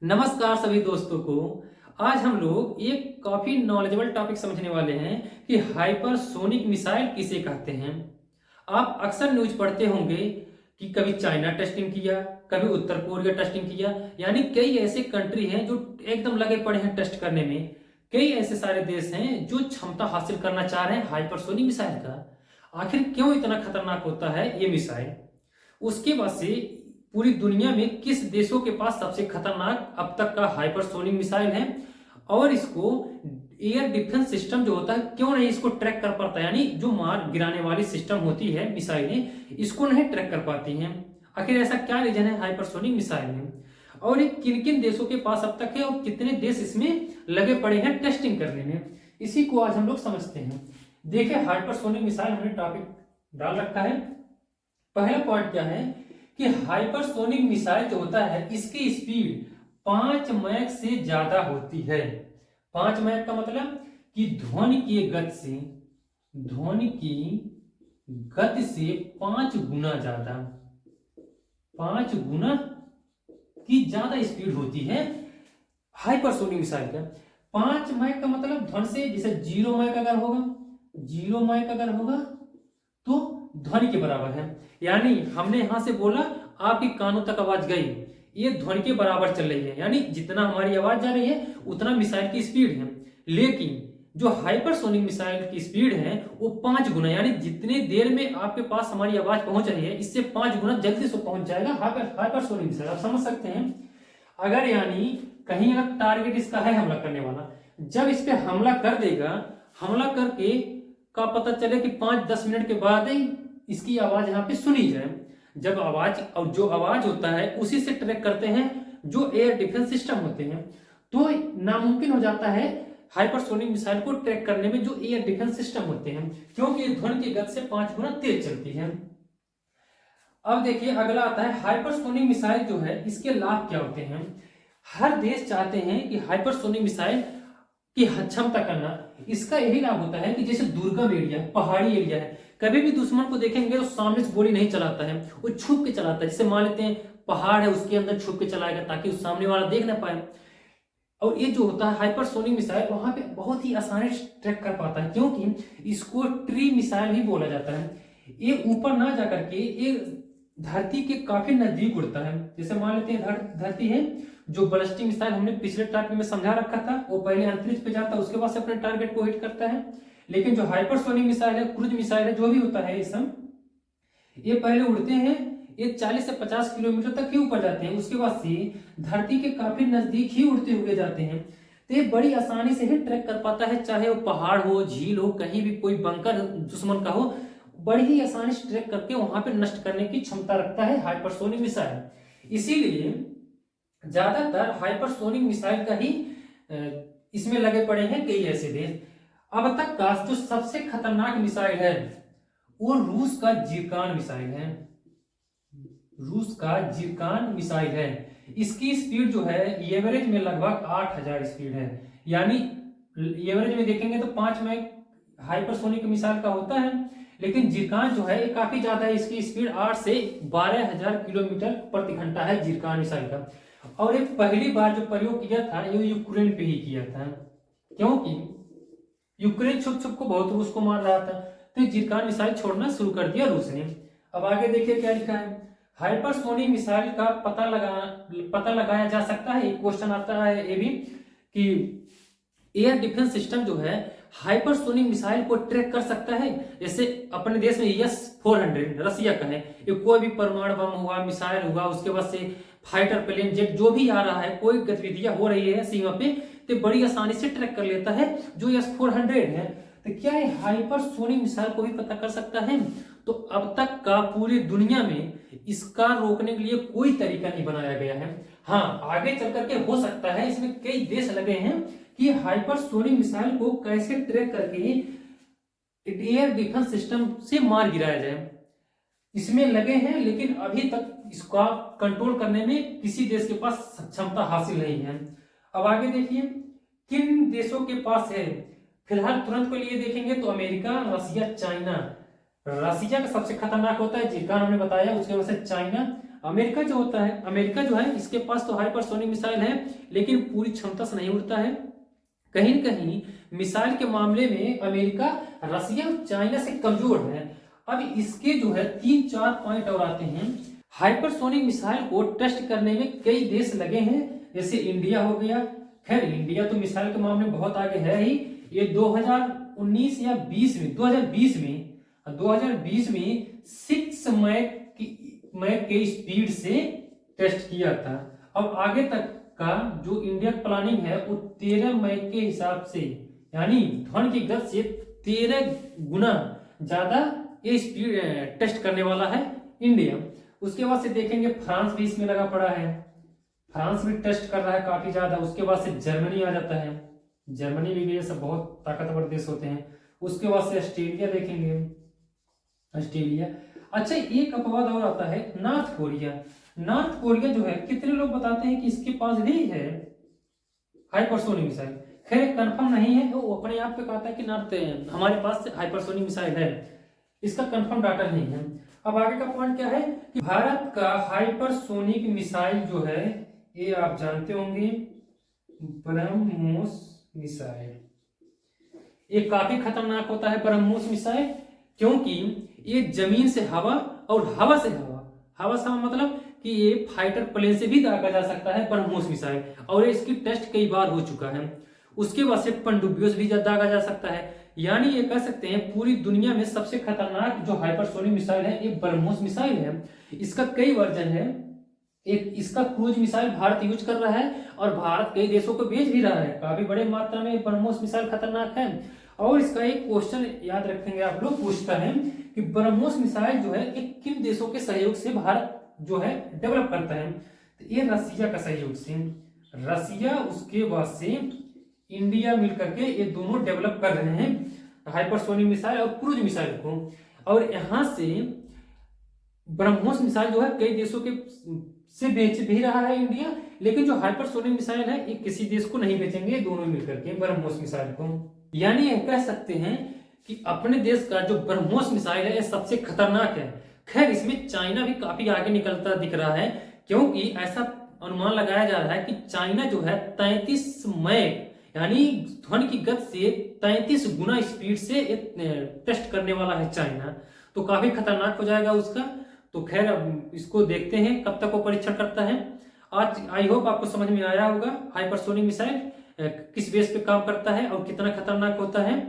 नमस्कार सभी दोस्तों को। आज हम लोग एक काफी नॉलेजेबल टॉपिक समझने वाले हैं कि हाइपरसोनिक मिसाइल किसे कहते हैं। आप अक्सर न्यूज पढ़ते होंगे कि कभी चाइना टेस्टिंग किया, कभी उत्तर कोरिया टेस्टिंग किया, यानी कई ऐसे कंट्री हैं जो एकदम लगे पड़े हैं टेस्ट करने में। कई ऐसे सारे देश हैं जो क्षमता हासिल करना चाह रहे हैं हाइपरसोनिक मिसाइल का। आखिर क्यों इतना खतरनाक होता है ये मिसाइल, उसके बाद से पूरी दुनिया में किस देशों के पास सबसे खतरनाक अब तक का हाइपरसोनिक मिसाइल है, और इसको एयर डिफेंस सिस्टम जो होता है क्यों नहीं इसको ट्रैक कर पाता, यानी जो मार गिराने वाली सिस्टम होती है मिसाइलें इसको नहीं ट्रैक कर पाती हैं। आखिर ऐसा क्या रीजन है हाइपरसोनिक मिसाइल में, और ये किन किन देशों के पास अब तक है और कितने देश इसमें लगे पड़े हैं टेस्टिंग करने में, इसी को आज हम लोग समझते हैं। देखिए हाइपरसोनिक मिसाइल हमने टॉपिक डाल रखा है। पहला पॉइंट क्या है कि हाइपरसोनिक मिसाइल जो होता है इसकी स्पीड 5 मैक से ज्यादा होती है। 5 मैक का मतलब कि ध्वनि की गति से 5 गुना ज्यादा, 5 गुना की ज्यादा स्पीड होती है हाइपरसोनिक मिसाइल का। 5 मैक का मतलब ध्वनि से, जैसे 0 मैक अगर होगा, 0 मैक अगर होगा तो ध्वनि के बराबर है। यानी हमने यहां से बोला आपकी कानों तक आवाज गई, ये ध्वनि के बराबर चल रही है, यानी जितना हमारी आवाज जा रही है उतना मिसाइल की स्पीड है। लेकिन जो हाइपरसोनिक मिसाइल की स्पीड है वो 5 गुना, यानी जितने देर में आपके पास हमारी आवाज पहुंच रही है इससे 5 गुना जल्दी से पहुंच जाएगा हाइपरसोनिक मिसाइल। आप समझ सकते हैं। अगर यानी कहीं अगर टारगेट इसका है हमला करने वाला, जब इस पे हमला कर देगा, हमला करके का पता चले कि 5-10 मिनट के बाद ही इसकी आवाज यहाँ पे सुनी जाए, जब आवाज, और जो आवाज होता है उसी से ट्रैक करते हैं जो एयर डिफेंस सिस्टम होते हैं, तो नामुमकिन हो जाता है हाइपरसोनिक मिसाइल को ट्रैक करने में जो एयर डिफेंस सिस्टम होते हैं, क्योंकि ध्वनि की गति से 5 गुना तेज चलती है। अब देखिए अगला आता है हाइपरसोनिक मिसाइल जो है इसके लाभ क्या होते हैं। हर देश चाहते हैं कि हाइपरसोनिक मिसाइल की क्षमता करना। इसका यही लाभ होता है कि जैसे दुर्गम एरिया, पहाड़ी एरिया है, कभी भी दुश्मन को देखेंगे तो सामने से गोली नहीं चलाता है, वो छुप के चलाता है। जैसे मान लेते हैं पहाड़ है उसके अंदर छुप के चलाएगा ताकि उस सामने वाला देख ना पाए। और ये जो होता है हाइपरसोनिक मिसाइल वहां पे बहुत ही आसानी से ट्रैक कर पाता है, क्योंकि इसको ट्री मिसाइल भी बोला जाता है। ये ऊपर ना जाकर के ये धरती के काफी नजदीक उड़ता है। जैसे मान लेते हैं धरती है, जो बैलिस्टिक मिसाइल हमने पिछले टॉपिक में समझा रखा था, वो पहले अंतरिक्ष पे जाता है उसके बाद से अपने टारगेट को हिट करता है। लेकिन जो हाइपरसोनिक मिसाइल है, क्रूज मिसाइल है, जो भी होता है, ये सब ये पहले उड़ते हैं, ये 40 से 50 किलोमीटर तक ही ऊपर जाते हैं, उसके बाद से धरती के काफी नजदीक ही उड़ते हुए जाते हैं। तो ये बड़ी आसानी से ही ट्रैक कर पाता है, चाहे वो पहाड़ हो, झील हो, कहीं भी कोई बंकर दुश्मन का हो, बड़ी ही आसानी से ट्रैक करके वहां पे नष्ट करने की क्षमता रखता है हाइपरसोनिक मिसाइल। इसीलिए ज्यादातर हाइपरसोनिक मिसाइल का ही इसमें लगे पड़े हैं कई ऐसे देश। अब तक का जो सबसे खतरनाक मिसाइल है वो रूस का जिरकान मिसाइल है। रूस का जिरकान मिसाइल है। इसकी स्पीड जो है एवरेज में लगभग 8000 स्पीड है, यानी एवरेज में देखेंगे तो 5 मैक हाइपरसोनिक मिसाइल का होता है, लेकिन जिरकान जो है ये काफी ज्यादा है। इसकी स्पीड 8 से 12,000 किलोमीटर प्रति घंटा है जिरकान मिसाइल का। और एक पहली बार जो प्रयोग किया था ये यूक्रेन पे ही किया था, क्योंकि यूक्रेन छुप छुप को बहुत रूस को मार रहा था, तो जिरकान मिसाइल छोड़ना शुरू कर दिया रूस ने। अब आगे देखिए क्या लिखा है। हाइपरसोनिक मिसाइल का पता लगाया जा सकता है। एक क्वेश्चन आता है ये भी कि एयर डिफेंस सिस्टम जो है हाइपरसोनिक मिसाइल को ट्रैक कर सकता है। जैसे अपने देश में S-400 रसिया का है, ये कोई भी परमाणु बम हुआ, मिसाइल हुआ, उसके बाद से फाइटर प्लेन, जेट जो भी आ रहा है, कोई गतिविधियां हो रही है सीमा पे, तो बड़ी आसानी से ट्रैक कर लेता है जो S-400 है। तो क्या ये हाइपरसोनिक मिसाइल को भी पता कर सकता है? तो अब तक का पूरी दुनिया में इसका रोकने के लिए कोई तरीका नहीं बनाया गया है। हाँ, आगे चल करके हो सकता है, इसमें कई देश लगे हैं कि हाइपरसोनिक मिसाइल को कैसे ट्रैक करके एयर डिफेंस सिस्टम से मार गिराया जाए, इसमें लगे हैं। लेकिन अभी तक इसका कंट्रोल करने में किसी देश के पास क्षमता हासिल नहीं है। अब आगे देखिए किन देशों के पास है। फिलहाल तुरंत के लिए देखेंगे तो अमेरिका, रसिया, चाइना। रसिया का सबसे खतरनाक होता है जिरकान, हमने बताया, उसके बाद से चाइना, अमेरिका जो होता है, अमेरिका जो है इसके पास तो हाइपरसोनिक मिसाइल है, लेकिन पूरी क्षमता से नहीं उड़ता है। कहीं न कहीं मिसाइल के मामले में अमेरिका रसिया और चाइना से कमजोर है। अब इसके जो है 3-4 पॉइंट और आते हैं। हाइपरसोनिक मिसाइल को टेस्ट करने में कई देश लगे हैं, जैसे इंडिया हो गया। खैर इंडिया तो मिसाइल के मामले में बहुत आगे है ही। ये 2019 या 2020 में 6 मैक के स्पीड से टेस्ट किया था। अब आगे तक का जो इंडिया प्लानिंग है वो 13 मैक के हिसाब से, यानी ध्वनि की गति से 13 गुना ज्यादा ये स्पीड टेस्ट करने वाला है इंडिया। उसके बाद से देखेंगे फ्रांस भी इसमें लगा पड़ा है, फ्रांस भी टेस्ट कर रहा है काफी ज्यादा। उसके बाद से जर्मनी आ जाता है, जर्मनी भी ये सब बहुत ताकतवर देश होते हैं। उसके बाद से ऑस्ट्रेलिया देखेंगे, ऑस्ट्रेलिया। अच्छा एक अपवाद और आता है नॉर्थ कोरिया। नॉर्थ कोरिया जो है कितने लोग बताते हैं कि इसके पास भी है हाइपरसोनिक मिसाइल। खैर कंफर्म नहीं है, वो अपने आप पे कहता है कि नॉर्थ हमारे पास हाइपरसोनिक मिसाइल है, इसका कंफर्म डाटा नहीं है। अब आगे का पॉइंट क्या है कि भारत का हाइपरसोनिक मिसाइल जो है ये आप जानते होंगे ब्रह्मोस मिसाइल। ये काफी खतरनाक होता है ब्रह्मोस मिसाइल, क्योंकि ये जमीन से हवा और हवा से हवा मतलब कि ये फाइटर प्लेन से भी दागा जा सकता है ब्रह्मोस मिसाइल, और इसकी टेस्ट कई बार हो चुका है। उसके बाद से पनडुब्बियों से भी दागा जा सकता है। यानी ये कह सकते हैं पूरी दुनिया में सबसे खतरनाक जो हाइपरसोनिक मिसाइल है ये ब्रह्मोस मिसाइल है। इसका कई वर्जन है। एक इसका क्रूज मिसाइल भारत यूज कर रहा है और भारत कई देशों को भेज भी रहा है। काफी बड़े मात्रा में ब्रह्मोस मिसाइल खतरनाक है। और इसका एक क्वेश्चन याद रखेंगे आप लोग, पूछता है कि ब्रह्मोस मिसाइल जो है एक किन देशों के सहयोग से भारत जो है डेवलप करता है। तो ये रसिया का सहयोग से, रसिया उसके बाद से इंडिया मिलकर के ये दोनों डेवलप कर रहे हैं हाइपरसोनिक मिसाइल और क्रूज मिसाइल को। और यहां से ब्रह्मोस मिसाइल जो है कई देशों के से बेच भी रहा है इंडिया, लेकिन जो हाइपरसोनिक मिसाइल है ये किसी देश को नहीं बेचेंगे, दोनों मिलकर के ब्रह्मोस मिसाइल को। यानी यह कह सकते हैं कि अपने देश का जो ब्रह्मोस मिसाइल है ये सबसे खतरनाक है। खैर इसमें चाइना भी काफी आगे निकलता दिख रहा है, क्योंकि ऐसा अनुमान लगाया जा रहा है कि चाइना जो है 33 मैक यानी ध्वनि की गति से 33 गुना स्पीड से टेस्ट करने वाला है चाइना। तो काफी खतरनाक हो जाएगा उसका। तो खैर अब इसको देखते हैं कब तक वो परीक्षण करता है। आज आई होप आपको समझ में आया होगा हाइपरसोनिक मिसाइल किस बेस पे काम करता है और कितना खतरनाक होता है।